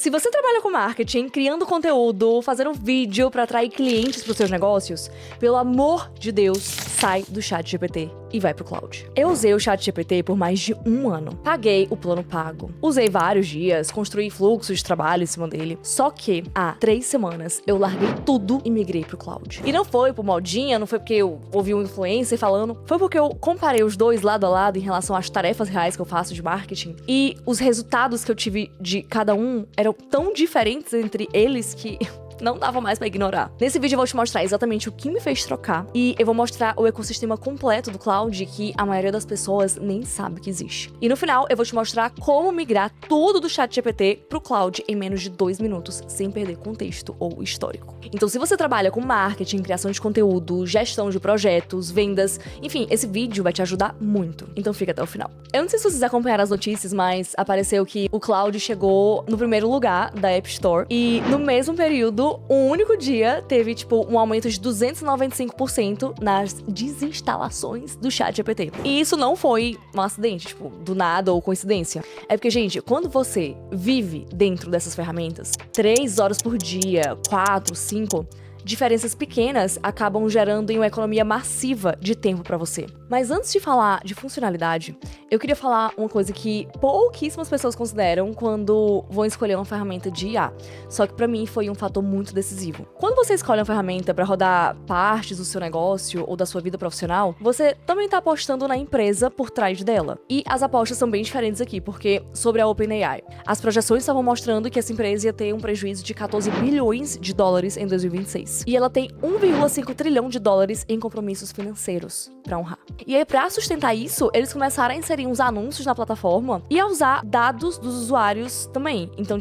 Se você trabalha com marketing, criando conteúdo, fazendo vídeo pra atrair clientes pros seus negócios, pelo amor de Deus, sai do ChatGPT e vai pro cloud. Eu usei o ChatGPT por mais de 1 ano. Paguei o plano pago. Usei vários dias, construí fluxos de trabalho em cima dele. Só que, há 3 semanas, eu larguei tudo e migrei pro cloud. E não foi por modinha, não foi porque eu ouvi um influencer falando, foi porque eu comparei os dois lado a lado em relação às tarefas reais que eu faço de marketing. E os resultados que eu tive de cada um eram tão diferentes entre eles que não dava mais pra ignorar. Nesse vídeo eu vou te mostrar exatamente o que me fez trocar e eu vou mostrar o ecossistema completo do cloud que a maioria das pessoas nem sabe que existe. E no final eu vou te mostrar como migrar tudo do ChatGPT pro cloud em menos de 2 minutos, sem perder contexto ou histórico. Então se você trabalha com marketing, criação de conteúdo, gestão de projetos, vendas, enfim, esse vídeo vai te ajudar muito. Então fica até o final. Eu não sei se vocês acompanharam as notícias, mas apareceu que o cloud chegou no primeiro lugar da App Store e no mesmo período um único dia teve, um aumento de 295% nas desinstalações do ChatGPT. E isso não foi um acidente, do nada ou coincidência. É porque, gente, quando você vive dentro dessas ferramentas, 3 horas por dia, 4, 5... diferenças pequenas acabam gerando uma economia massiva de tempo pra você. Mas antes de falar de funcionalidade, eu queria falar uma coisa que pouquíssimas pessoas consideram quando vão escolher uma ferramenta de IA. Só que pra mim foi um fator muito decisivo. Quando você escolhe uma ferramenta pra rodar partes do seu negócio ou da sua vida profissional, você também tá apostando na empresa por trás dela. E as apostas são bem diferentes aqui, porque sobre a OpenAI, as projeções estavam mostrando que essa empresa ia ter um prejuízo de 14 bilhões de dólares em 2026. E ela tem 1,5 trilhão de dólares em compromissos financeiros pra honrar. E aí, pra sustentar isso, eles começaram a inserir uns anúncios na plataforma e a usar dados dos usuários também. Então,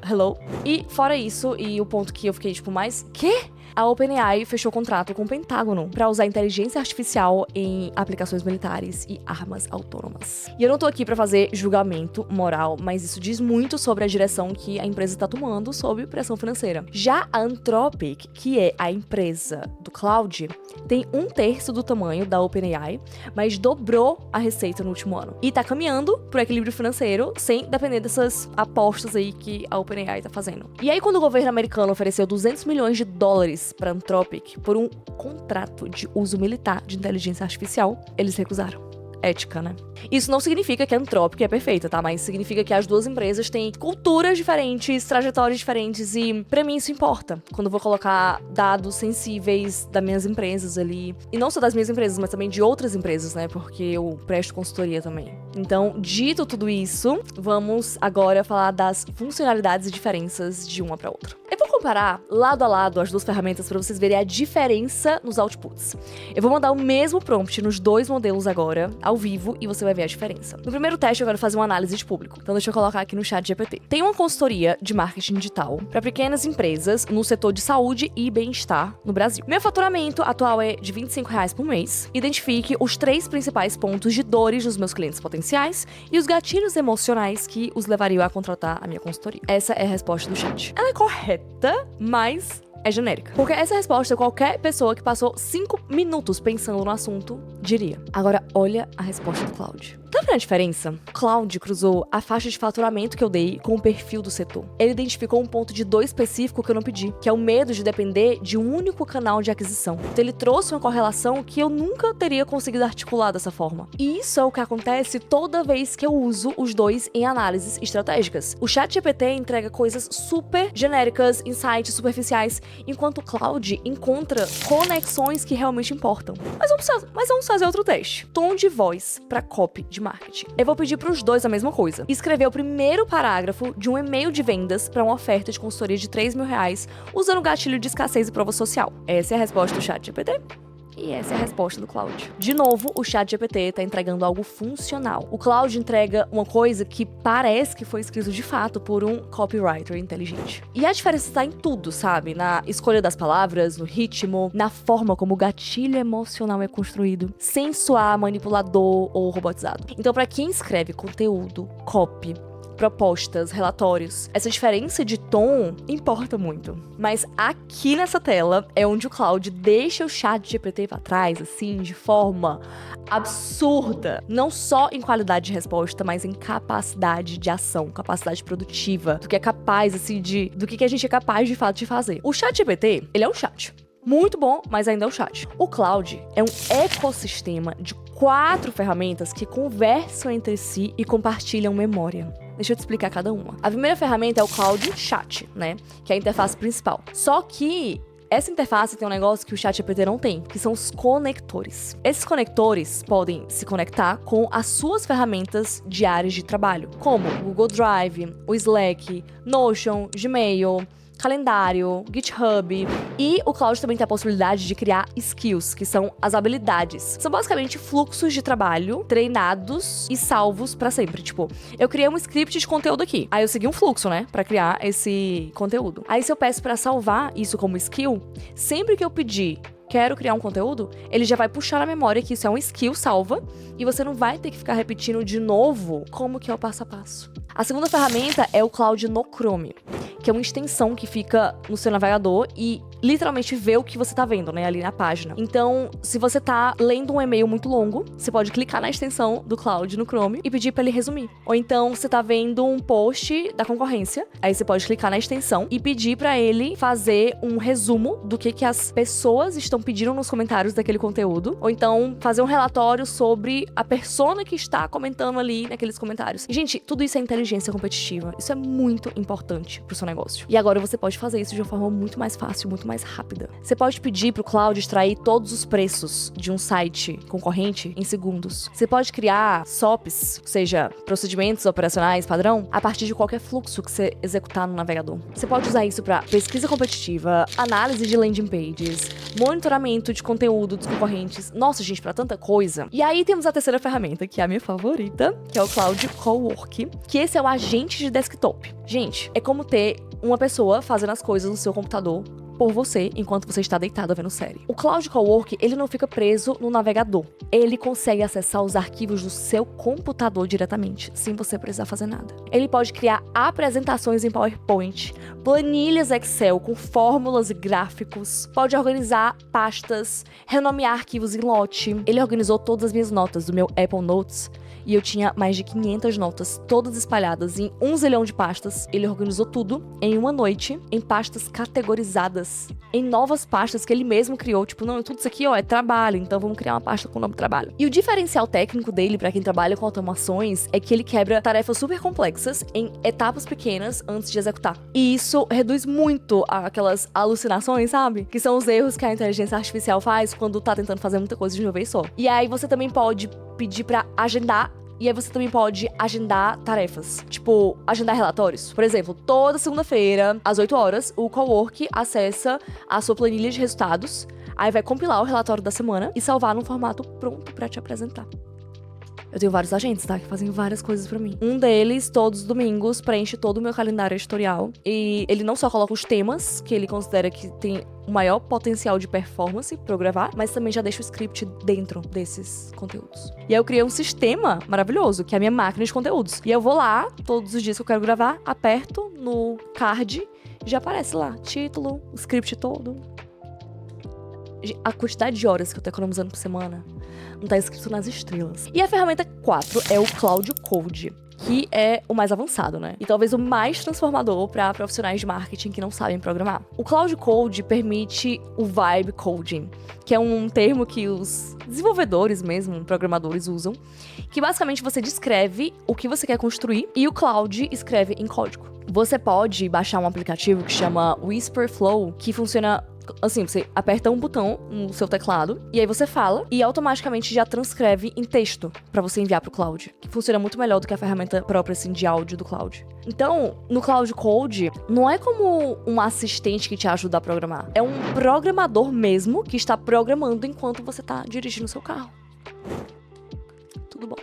hello? E fora isso, e o ponto que eu fiquei, mais, quê? A OpenAI fechou contrato com o Pentágono para usar inteligência artificial em aplicações militares e armas autônomas. E eu não tô aqui para fazer julgamento moral, mas isso diz muito sobre a direção que a empresa está tomando sob pressão financeira. Já a Anthropic, que é a empresa do cloud, tem 1/3 do tamanho da OpenAI, mas dobrou a receita no último ano. E tá caminhando pro equilíbrio financeiro sem depender dessas apostas aí que a OpenAI tá fazendo. E aí, quando o governo americano ofereceu 200 milhões de dólares para Anthropic por um contrato de uso militar de inteligência artificial, eles recusaram. Ética, né? Isso não significa que a Anthropic é perfeita, tá? Mas significa que as duas empresas têm culturas diferentes, trajetórias diferentes e pra mim isso importa. Quando eu vou colocar dados sensíveis das minhas empresas ali, e não só das minhas empresas, mas também de outras empresas, né? Porque eu presto consultoria também. Então, dito tudo isso, vamos agora falar das funcionalidades e diferenças de uma pra outra. Eu vou comparar lado a lado as duas ferramentas pra vocês verem a diferença nos outputs. Eu vou mandar o mesmo prompt nos dois modelos agora, ao vivo, e você vai ver a diferença. No primeiro teste, eu quero fazer uma análise de público. Então, deixa eu colocar aqui no ChatGPT. Tem uma consultoria de marketing digital para pequenas empresas no setor de saúde e bem-estar no Brasil. Meu faturamento atual é de R$ 25 por mês. Identifique os 3 principais pontos de dores dos meus clientes potenciais e os gatilhos emocionais que os levariam a contratar a minha consultoria. Essa é a resposta do chat. Ela é correta, mas é genérica. Porque essa resposta qualquer pessoa que passou 5 minutos pensando no assunto diria. Agora, olha a resposta do Cloud. Tá vendo a diferença? Cloud cruzou a faixa de faturamento que eu dei com o perfil do setor. Ele identificou um ponto de dor específico que eu não pedi, que é o medo de depender de um único canal de aquisição. Então ele trouxe uma correlação que eu nunca teria conseguido articular dessa forma. E isso é o que acontece toda vez que eu uso os dois em análises estratégicas. O ChatGPT entrega coisas super genéricas, insights superficiais, enquanto o Cloud encontra conexões que realmente importam. Mas vamos fazer outro teste. Tom de voz para copy de marketing. Eu vou pedir para os dois a mesma coisa. Escrever o primeiro parágrafo de um e-mail de vendas para uma oferta de consultoria de R$ 3.000 usando o gatilho de escassez e prova social. Essa é a resposta do ChatGPT. E essa é a resposta do Cloud. De novo, o ChatGPT tá entregando algo funcional. O Cloud entrega uma coisa que parece que foi escrito de fato por um copywriter inteligente. E a diferença tá em tudo, sabe? Na escolha das palavras, no ritmo, na forma como o gatilho emocional é construído, sem soar manipulador ou robotizado. Então, pra quem escreve conteúdo, copy, propostas, relatórios. Essa diferença de tom importa muito. Mas aqui nessa tela é onde o Claude deixa o ChatGPT pra trás, assim, de forma absurda. Não só em qualidade de resposta, mas em capacidade de ação, capacidade produtiva, do que é capaz, assim, do que a gente é capaz de fato de fazer. O ChatGPT, ele é um chat. Muito bom, mas ainda é um chat. O Claude é um ecossistema de 4 ferramentas que conversam entre si e compartilham memória. Deixa eu te explicar cada uma. A primeira ferramenta é o Claude Chat, né? Que é a interface principal. Só que essa interface tem um negócio que o ChatGPT não tem, que são os conectores. Esses conectores podem se conectar com as suas ferramentas diárias de trabalho, como o Google Drive, o Slack, Notion, Gmail, calendário, GitHub. E o Claude também tem a possibilidade de criar skills, que são as habilidades. São basicamente fluxos de trabalho treinados e salvos pra sempre. Tipo, eu criei um script de conteúdo aqui. Aí eu segui um fluxo, né, pra criar esse conteúdo. Aí se eu peço pra salvar isso como skill, sempre que eu pedir quero criar um conteúdo, ele já vai puxar na memória que isso é um skill salva e você não vai ter que ficar repetindo de novo como que é o passo a passo. A segunda ferramenta é o Claude no Chrome, que é uma extensão que fica no seu navegador e literalmente vê o que você tá vendo, né, ali na página. Então, se você tá lendo um e-mail muito longo, você pode clicar na extensão do Claude no Chrome e pedir pra ele resumir. Ou então, você tá vendo um post da concorrência, aí você pode clicar na extensão e pedir pra ele fazer um resumo do que as pessoas estão pedindo nos comentários daquele conteúdo. Ou então, fazer um relatório sobre a persona que está comentando ali naqueles comentários. E, gente, tudo isso é inteligência competitiva. Isso é muito importante pro seu negócio. E agora você pode fazer isso de uma forma muito mais fácil, muito mais rápida. Você pode pedir pro Claude extrair todos os preços de um site concorrente em segundos. Você pode criar SOPs, ou seja, procedimentos operacionais padrão, a partir de qualquer fluxo que você executar no navegador. Você pode usar isso para pesquisa competitiva, análise de landing pages, monitoramento de conteúdo dos concorrentes. Nossa, gente, para tanta coisa. E aí temos a terceira ferramenta, que é a minha favorita, que é o Claude Cowork, que esse é o agente de desktop. Gente, é como ter uma pessoa fazendo as coisas no seu computador por você, enquanto você está deitado vendo série. O Claude Cowork, ele não fica preso no navegador. Ele consegue acessar os arquivos do seu computador diretamente, sem você precisar fazer nada. Ele pode criar apresentações em PowerPoint, planilhas Excel com fórmulas e gráficos, pode organizar pastas, renomear arquivos em lote. Ele organizou todas as minhas notas do meu Apple Notes, e eu tinha mais de 500 notas, todas espalhadas em 1 zilhão de pastas. Ele organizou tudo em uma noite, em pastas categorizadas, em novas pastas que ele mesmo criou. Tipo, não, tudo isso aqui, ó, é trabalho, então vamos criar uma pasta com o nome trabalho. E o diferencial técnico dele, pra quem trabalha com automações, é que ele quebra tarefas super complexas em etapas pequenas antes de executar. E isso reduz muito aquelas alucinações, sabe? Que são os erros que a inteligência artificial faz quando tá tentando fazer muita coisa de uma vez só. E aí você também pode pedir pra agendar. E aí você também pode agendar tarefas. Tipo, agendar relatórios. Por exemplo, toda segunda-feira, às 8 horas, o Cowork acessa a sua planilha de resultados. Aí vai compilar o relatório da semana e salvar num formato pronto pra te apresentar. Eu tenho vários agentes, tá? Que fazem várias coisas pra mim. Um deles, todos os domingos, preenche todo o meu calendário editorial. E ele não só coloca os temas que ele considera que tem o maior potencial de performance pra eu gravar, mas também já deixa o script dentro desses conteúdos. E aí eu criei um sistema maravilhoso, que é a minha máquina de conteúdos. E eu vou lá, todos os dias que eu quero gravar, aperto no card, já aparece lá, título, o script todo. A quantidade de horas que eu tô economizando por semana não tá escrito nas estrelas. E a ferramenta 4 é o Claude Code, que é o mais avançado, né? E talvez o mais transformador para profissionais de marketing que não sabem programar. O Claude Code permite o vibe coding, que é um termo que os desenvolvedores mesmo, programadores usam, que basicamente você descreve o que você quer construir e o Claude escreve em código. Você pode baixar um aplicativo que chama Whisperflow, que funciona assim, você aperta um botão no seu teclado e aí você fala e automaticamente já transcreve em texto pra você enviar pro Claude, que funciona muito melhor do que a ferramenta própria assim de áudio do Claude. Então, no Claude Code, não é como um assistente que te ajuda a programar, é um programador mesmo que está programando enquanto você tá dirigindo o seu carro. Tudo bom.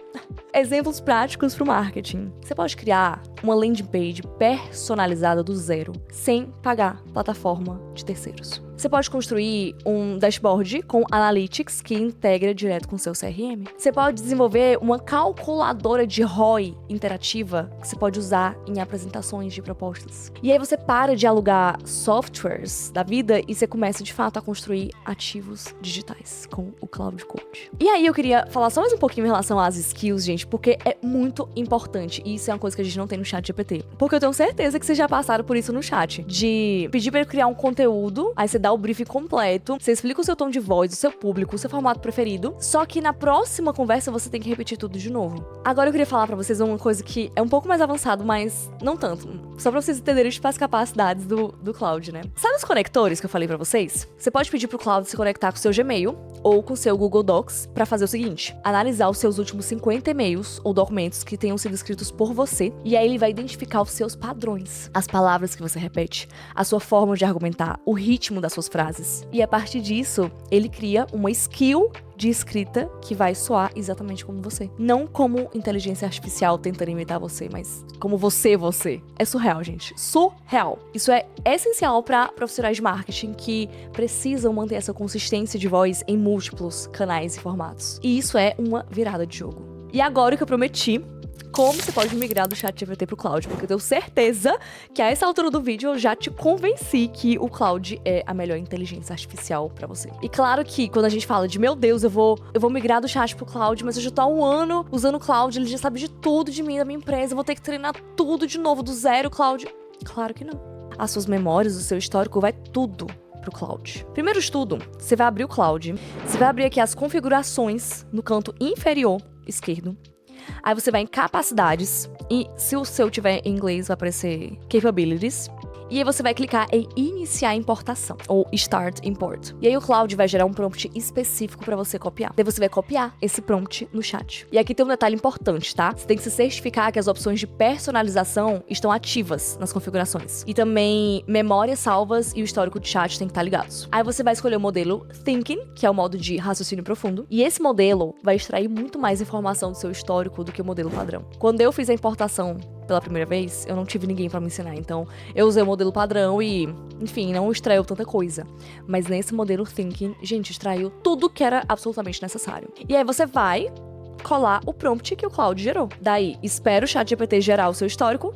Exemplos práticos para o marketing. Você pode criar uma landing page personalizada do zero, sem pagar plataforma de terceiros. Você pode construir um dashboard com Analytics que integra direto com o seu CRM. Você pode desenvolver uma calculadora de ROI interativa que você pode usar em apresentações de propostas. E aí você para de alugar softwares da vida e você começa de fato a construir ativos digitais com o Cloud Code. E aí eu queria falar só mais um pouquinho em relação às skills, gente, porque é muito importante. E isso é uma coisa que a gente não tem no ChatGPT. Porque eu tenho certeza que vocês já passaram por isso no chat. De pedir pra ele criar um conteúdo, aí você dá o brief completo, você explica o seu tom de voz, o seu público, o seu formato preferido, só que na próxima conversa você tem que repetir tudo de novo. Agora eu queria falar pra vocês uma coisa que é um pouco mais avançado, mas não tanto. Só pra vocês entenderem tipo, as capacidades do Cloud, né? Sabe os conectores que eu falei pra vocês? Você pode pedir pro Cloud se conectar com o seu Gmail ou com o seu Google Docs pra fazer o seguinte: analisar os seus últimos 50 e-mails ou documentos que tenham sido escritos por você, e aí ele vai identificar os seus padrões, as palavras que você repete, a sua forma de argumentar, o ritmo das suas frases. E a partir disso, ele cria uma skill de escrita que vai soar exatamente como você. Não como inteligência artificial tentando imitar você, mas como você. É surreal, gente. Surreal. Isso é essencial para profissionais de marketing que precisam manter essa consistência de voz em múltiplos canais e formatos. E isso é uma virada de jogo. E agora o que eu prometi, como você pode migrar do ChatGPT pro Cloud, porque eu tenho certeza que a essa altura do vídeo eu já te convenci que o Cloud é a melhor inteligência artificial pra você. E claro que quando a gente fala de, meu Deus, eu vou migrar do chat pro Cloud, mas eu já tô há um ano usando o Cloud, ele já sabe de tudo de mim, da minha empresa, eu vou ter que treinar tudo de novo, do zero, Cloud. Claro que não. As suas memórias, o seu histórico, vai tudo pro Cloud. Primeiro de tudo, você vai abrir o Cloud, você vai abrir aqui as configurações no canto inferior esquerdo. Aí você vai em capacidades e se o seu tiver em inglês vai aparecer capabilities. E aí você vai clicar em iniciar a importação, ou start import. E aí o Cloud vai gerar um prompt específico pra você copiar. Daí você vai copiar esse prompt no chat. E aqui tem um detalhe importante, tá? Você tem que se certificar que as opções de personalização estão ativas nas configurações. E também memórias salvas e o histórico de chat tem que estar ligados. Aí você vai escolher o modelo Thinking, que é o modo de raciocínio profundo. E esse modelo vai extrair muito mais informação do seu histórico do que o modelo padrão. Quando eu fiz a importação pela primeira vez, eu não tive ninguém pra me ensinar, então eu usei o modelo padrão e, enfim, não extraiu tanta coisa. Mas nesse modelo Thinking, gente, extraiu tudo que era absolutamente necessário. E aí você vai colar o prompt que o Cloud gerou. Daí, espera o ChatGPT gerar o seu histórico,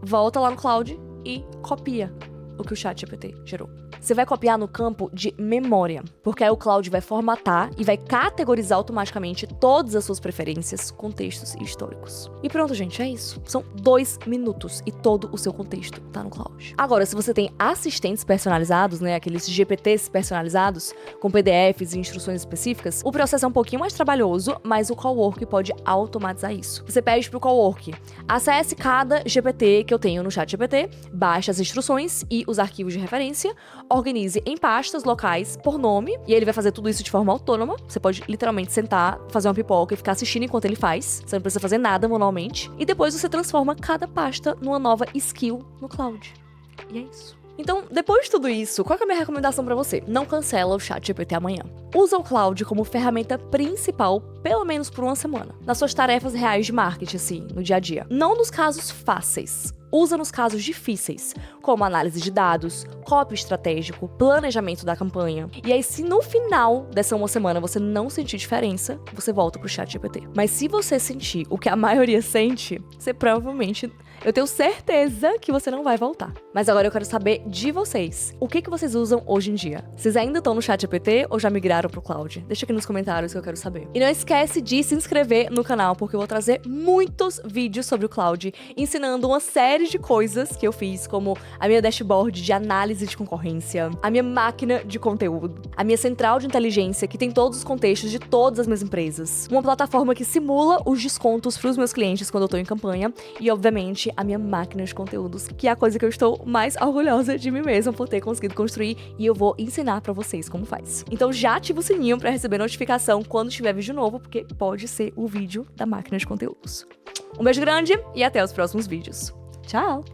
volta lá no Cloud e copia o que o ChatGPT gerou. Você vai copiar no campo de memória, porque aí o Cloud vai formatar e vai categorizar automaticamente todas as suas preferências, contextos e históricos. E pronto, gente, é isso. São 2 minutos e todo o seu contexto tá no Cloud. Agora, se você tem assistentes personalizados, né, aqueles GPTs personalizados, com PDFs e instruções específicas, o processo é um pouquinho mais trabalhoso, mas o Cowork pode automatizar isso. Você pede pro Cowork: acesse cada GPT que eu tenho no ChatGPT, baixe as instruções e os arquivos de referência, organize em pastas locais por nome, e ele vai fazer tudo isso de forma autônoma. Você pode literalmente sentar, fazer uma pipoca e ficar assistindo enquanto ele faz. Você não precisa fazer nada manualmente. E depois você transforma cada pasta numa nova skill no Cloud. E é isso. Então, depois de tudo isso, qual é a minha recomendação pra você? Não cancela o ChatGPT amanhã. Usa o Cloud como ferramenta principal, pelo menos por uma semana, nas suas tarefas reais de marketing, assim, no dia a dia. Não nos casos fáceis. Usa nos casos difíceis, como análise de dados, copy estratégico, planejamento da campanha. E aí, se no final dessa uma semana você não sentir diferença, você volta pro ChatGPT. Mas se você sentir o que a maioria sente, você provavelmente... eu tenho certeza que você não vai voltar. Mas agora eu quero saber de vocês. O que vocês usam hoje em dia? Vocês ainda estão no ChatGPT ou já migraram pro Cloud? Deixa aqui nos comentários que eu quero saber. E não esquece de se inscrever no canal, porque eu vou trazer muitos vídeos sobre o Cloud, ensinando uma série de coisas que eu fiz, como a minha dashboard de análise de concorrência, a minha máquina de conteúdo, a minha central de inteligência, que tem todos os contextos de todas as minhas empresas, uma plataforma que simula os descontos pros meus clientes quando eu tô em campanha, e obviamente a minha máquina de conteúdos, que é a coisa que eu estou mais orgulhosa de mim mesma por ter conseguido construir, e eu vou ensinar pra vocês como faz. Então já ativa o sininho pra receber notificação quando tiver vídeo novo, porque pode ser o vídeo da máquina de conteúdos. Um beijo grande e até os próximos vídeos. Tchau!